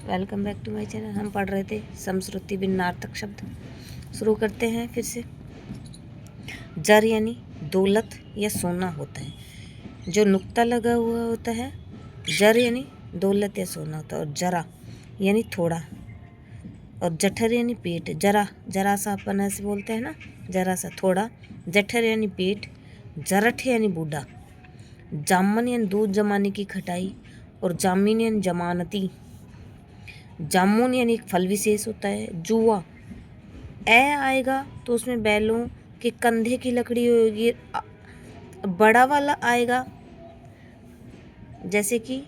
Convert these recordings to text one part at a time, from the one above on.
Welcome back to my channel. हम पढ़ रहे थे समश्रुति भिन्नार्थक शब्द। शुरू करते हैं फिर से। जर यानी दौलत या सोना होता है। जो नुक्ता लगा हुआ होता है, जर यानी दौलत या सोना होता है। और जरा यानी थोड़ा। और जठर यानी पेट। जरा जरा सा अपन ऐसे बोलते हैं ना, जरा सा, थोड़ा। जठर यानी पेट। जरठ यानी बूढ़ा। जामन यानी दूध जमाने की खटाई। और जामीन यानी जमानती। जामुन यानी एक फल विशेष होता है। जुआ ए आएगा तो उसमें बैलों के कंधे की लकड़ी होगी। बड़ा वाला आएगा, जैसे कि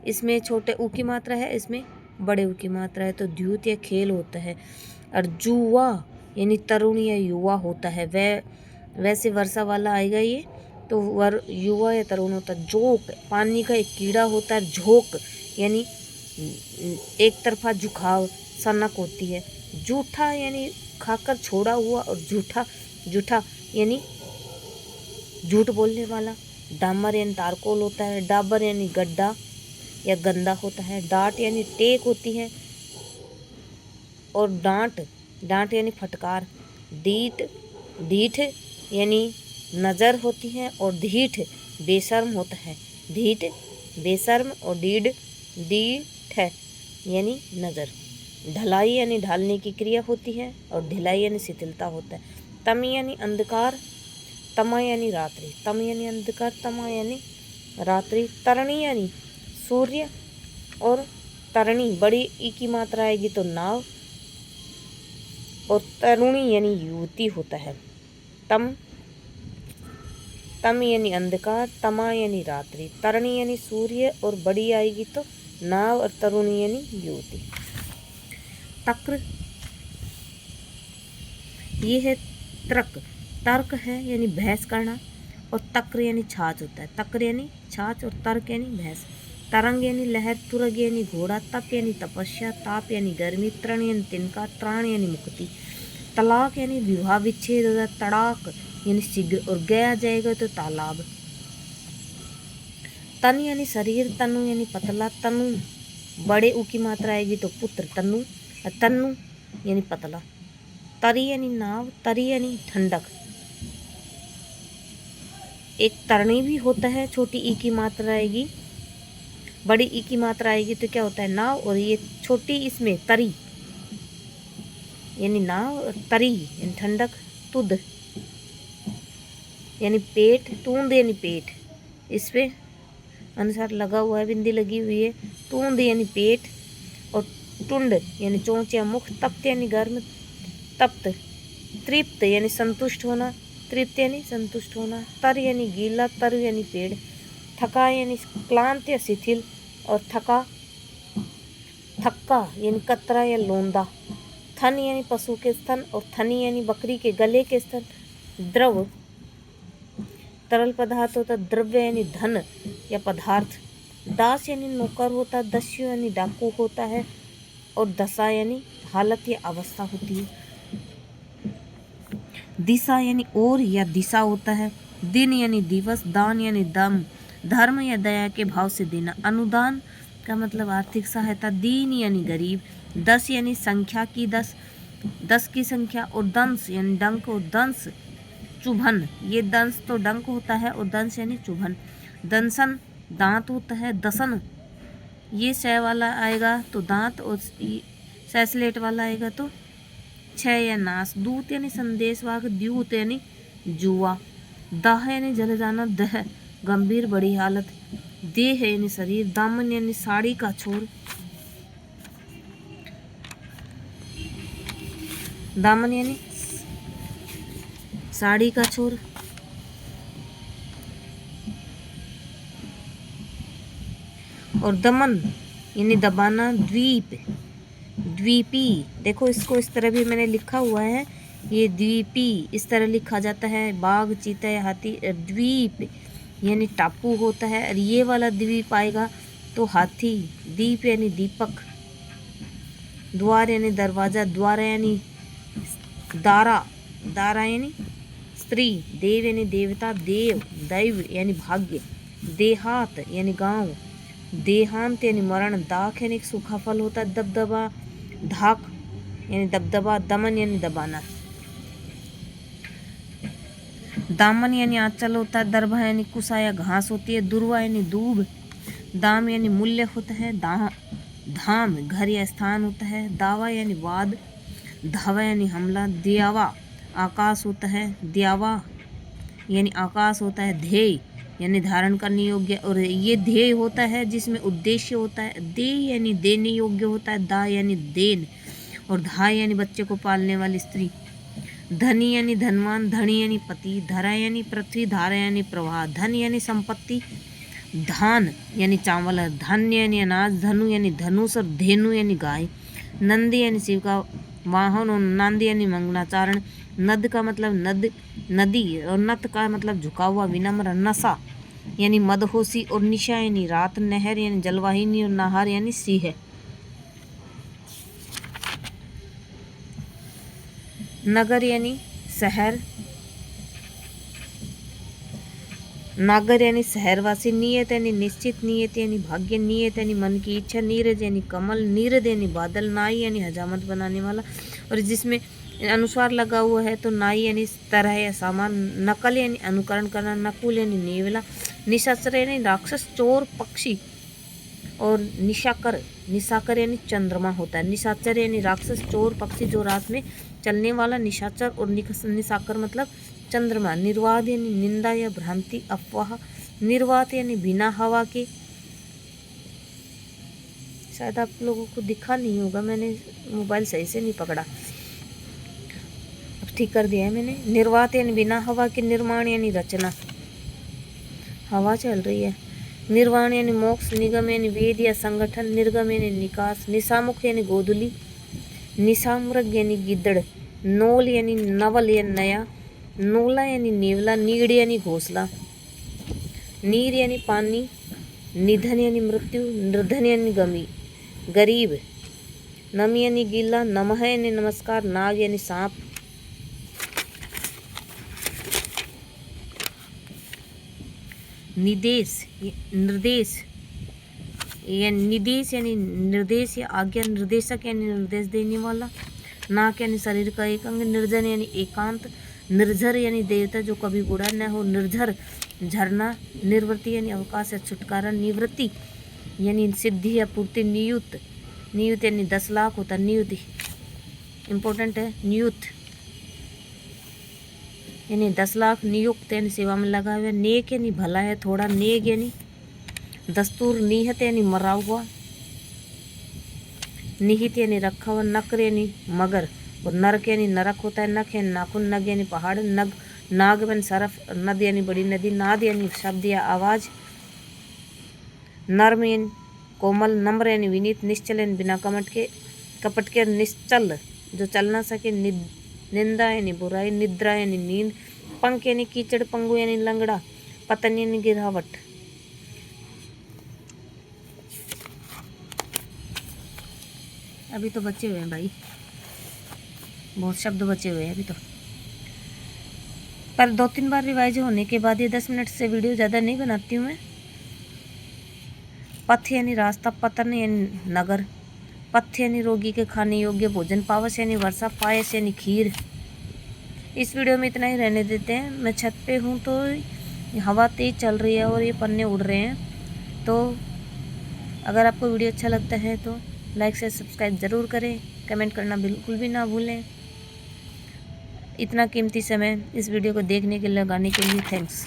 इसमें छोटे ऊ की मात्रा है, इसमें बड़े ऊ की मात्रा है, तो द्यूत या खेल होता है। और जुआ यानी तरुण या युवा होता है। वैसे वर्षा वाला आएगा ये, तो युवा या तरुण होता है। जोक पानी का एक कीड़ा होता है। झोंक यानी एक तरफा झुकाव, सनक होती है। जूठा यानी खाकर छोड़ा हुआ। और जूठा यानी झूठ बोलने वाला। डामर यानी तारकोल होता है। डाबर यानी गड्ढा या गंदा होता है। डांट यानी टेक होती है। और डांट यानी फटकार। ढीठ यानी नज़र होती है। और ढीठ बेशर्म होता है। ढीठ बेशर्म। और ढीठ यानी नज़र। ढलाई यानी ढालने की क्रिया होती है। और ढिलाई यानी शिथिलता होता है। तम यानी अंधकार। तमा यानी रात्रि। तम यानी अंधकार, तमा यानी रात्रि। तरणी यानी सूर्य। और तरणी बड़ी ई की मात्रा आएगी तो नाव। और तरुणी यानी युवती होता है। तम यानी अंधकार, तमा यानी रात्रि, तरणी यानी सूर्य, और बड़ी आएगी तो नाव, और तरुणी यानी युवती। तक्र ये है तर्क है यानी बहस करना। और तक्र यानी छाछ होता है। तक्र यानी छाछ और तर्क यानी बहस। तरंग यानी लहर। तुरग यानी घोड़ा। तप यानी तपस्या। ताप यानी गर्मी। तृण यानी तिनका। त्राण यानी मुक्ति। तलाक यानी विवाह विच्छेद होता है। तड़ाक यानी शीघ्र। और गया जाएगा तो तालाब। तन यानी शरीर। तनु यानी पतला। तनु बड़े ऊ की मात्रा आएगी तो पुत्र, तनु। तनु यानी पतला। तरी यानी नाव। तरी यानी ठंडक। एक तरणी भी होता है, छोटी ई की मात्रा आएगी। बड़ी ई की मात्रा आएगी तो क्या होता है, नाव। और ये छोटी इसमें तरी यानी नाव। और तरी यानी ठंडक। तुद यानी पेट। तूंद यानी पेट, इस पे अनुसार लगा हुआ है, बिंदी लगी हुई है। तूंद यानी पेट। और टुंड यानी चोंच या मुख। तप्त यानी गर्म। तप्त। तृप्त यानी संतुष्ट होना। तृप्त यानी संतुष्ट होना। तर यानी गीला। तर यानी पेड़। थका यानी क्लांत या शिथिल। और थक्का यानी कतरा या लोंदा। थन यानी पशु के स्तन। और थनी यानी बकरी के गले के स्तन। द्रव तरल पदार्थ होता है। द्रव्य यानी धन या पदार्थ। दास यानी नौकर होता है। दस्यु यानी डाकू होता है। और दशा यानी हालत या अवस्था होती है। दिशा यानी ओर या दिशा होता है। दिन यानी दिवस। दान यानी दम, धर्म या दया के भाव से देना। अनुदान का मतलब आर्थिक सहायता। दीन यानी गरीब। दस यानी संख्या की 10, 10 की संख्या। और दंश यानी डंक। और दंश चुभन, ये दंश तो डंक होता है, और दंश यानी चुभन। दंसन दांत होता है। दसन ये सै वाला आएगा तो दांत, और सैसलेट वाला आएगा तो छह या नाश। दूत यानी संदेशवाहक। द्यूत यानी जुआ। दाह यानी जल जाना। दह गंभीर बड़ी हालत। देह यानी शरीर। दामन यानी साड़ी का छोर। दामन यानी साड़ी का छोर। और दमन यानी दबाना। द्वीपी देखो, इसको इस तरह भी मैंने लिखा हुआ है। ये द्वीपी इस तरह लिखा जाता है। बाघ, चीता या हाथी। द्वीप यानी टापू होता है। और ये वाला द्वीप आएगा तो हाथी। दीप यानी दीपक। द्वार यानी दरवाजा। द्वारा यानी दारा। दारा यानी स्त्री। देव यानी देवता। देव दैव यानी भाग्य। देहात यानी गांव। देहांत यानी मरण, दाख यानी सूखा फल होता है, दबदबा, धाक यानी दबदबा, दमन यानी दबाना, दामन यानी आंचल होता है, दरभा यानी कुसा या घास होती है, दुर्वा यानी दूब, दाम यानी मूल्य होता है, धाम घर या स्थान होता है, दावा यानी वाद, धावा यानी हमला, दियावा आकाश होता है, द्यावा यानी आकाश होता है, ध्येय यानी धारण करने योग्य, और ये ध्येय होता है जिसमें उद्देश्य होता है, दे यानी देने योग्य होता है, दा यानी देन, और धा यानी बच्चे को पालने वाली स्त्री, धनी यानी धनवान, धनी यानी पति, धरा यानी पृथ्वी, धारा यानी प्रवाह, धन यानी संपत्ति, धान यानी चावल, धान्य यानी अनाज, धनु यानी धनुष, और धेनु यानी गाय, नंदी यानी शिव का वाहन, और नांदी यानी मंगलाचरण, नद का मतलब नदी, और नत का मतलब झुका हुआ विनम्र, नशा यानी मदहोशी, और निशा यानी रात, नहर यानी जलवाहिनी, और नाहर यानी सिंह। नगर यानी शहर, नागर यानी शहरवासी, नियत यानी निश्चित, नियत यानी भाग्य, नियत यानी मन की इच्छा, नीरज यानी कमल, नीरद यानी बादल, नाई यानी हजामत बनाने वाला, और जिसमें अनुस्वार लगा हुआ है तो नाई यानी तरह या सामान, नकल यानी अनुकरण करना, नकुल यानी नेवला, निशाचर यानी राक्षस, चोर पक्षी, और निशाकर यानी चंद्रमा होता है, निशाचर यानी राक्षस, चोर पक्षी जो रात में चलने वाला निशाचर, और निशाकर मतलब चंद्रमा, निर्वाद यानी निंदा या भ्रांति, अफवाह, निर्वात यानी बिना हवा के, शायद आप लोगों को दिखा नहीं होगा, मैंने मोबाइल सही से नहीं पकड़ा, अब ठीक कर दिया है मैंने। निर्वात यानी बिना हवा के, निर्माण यानी रचना, हवा चल रही है, निर्वाण यानी मोक्ष, निगम यानी वेद या संगठन, निर्गम यानी निकास, निशामुख यानी गोधुली, निशामृग यानी गिद्दड़, नोल यानी नवल या नया, नोला यानी नेवला, नीड़ यानी घोंसला, नीर यानी पानी, निधन यानी मृत्यु, निर्धन यानी गरीब, नम यानी गीला, नमः यानी नमस्कार, नाग यानी सांप, निर्देश यानी निर्देश या आज्ञा, निर्देशक यानी निर्देश देने वाला, नाक यानी शरीर का एक अंग, निर्जन यानी एकांत, निर्झर यानी देवता जो कभी बूढ़ा न हो, निर्झर झरना, निर्वृत्ति यानी अवकाश या छुटकारा, निवृत्ति यानी सिद्धि या पूर्ति, नियुत यानी 10 लाख होता है, नियुति इम्पोर्टेंट है, नियुत यानी 10 लाख, नियुक्त यानी सेवा में लगा हुआ, नेक यानी भला है थोड़ा, नेग यानी दस्तूर, निहत यानी मरा हुआ, निहित यानी रखा हुआ, नक्र यानी मगर, और नरक यानी नरक होता है, नख यानी नाखून, नग यानी पहाड़, नाग यानी सरफ, नद यानी बड़ी नदी, नाद यानी शब्द या आवाज, नर्म यानी कोमल, नम्र यानी विनीत, निश्चल यानी बिना कपट के, निश्चल जो चल ना सके, निंदा यानी बुराई, निद्रा यानी नींद, पंख यानी कीचड़, पंगु यानी लंगड़ा, पतन यानी गिरावट। अभी तो बचे हुए हैं भाई, बहुत शब्द बचे हुए हैं अभी तो, पर 2-3 बार रिवाइज होने के बाद ये 10 मिनट से वीडियो ज़्यादा नहीं बनाती हूँ मैं। पथ यानी रास्ता, पतन यानी नगर, पथ्य यानी रोगी के खाने योग्य भोजन, पावस यानी वर्षा, पायस यानी खीर। इस वीडियो में इतना ही रहने देते हैं। मैं छत पे हूँ तो हवा तेज़ चल रही है और ये पन्ने उड़ रहे हैं, तो अगर आपको वीडियो अच्छा लगता है तो लाइक से सब्सक्राइब ज़रूर करें, कमेंट करना बिल्कुल भी ना भूलें। इतना कीमती समय इस वीडियो को देखने के लिए, लगाने के लिए थैंक्स।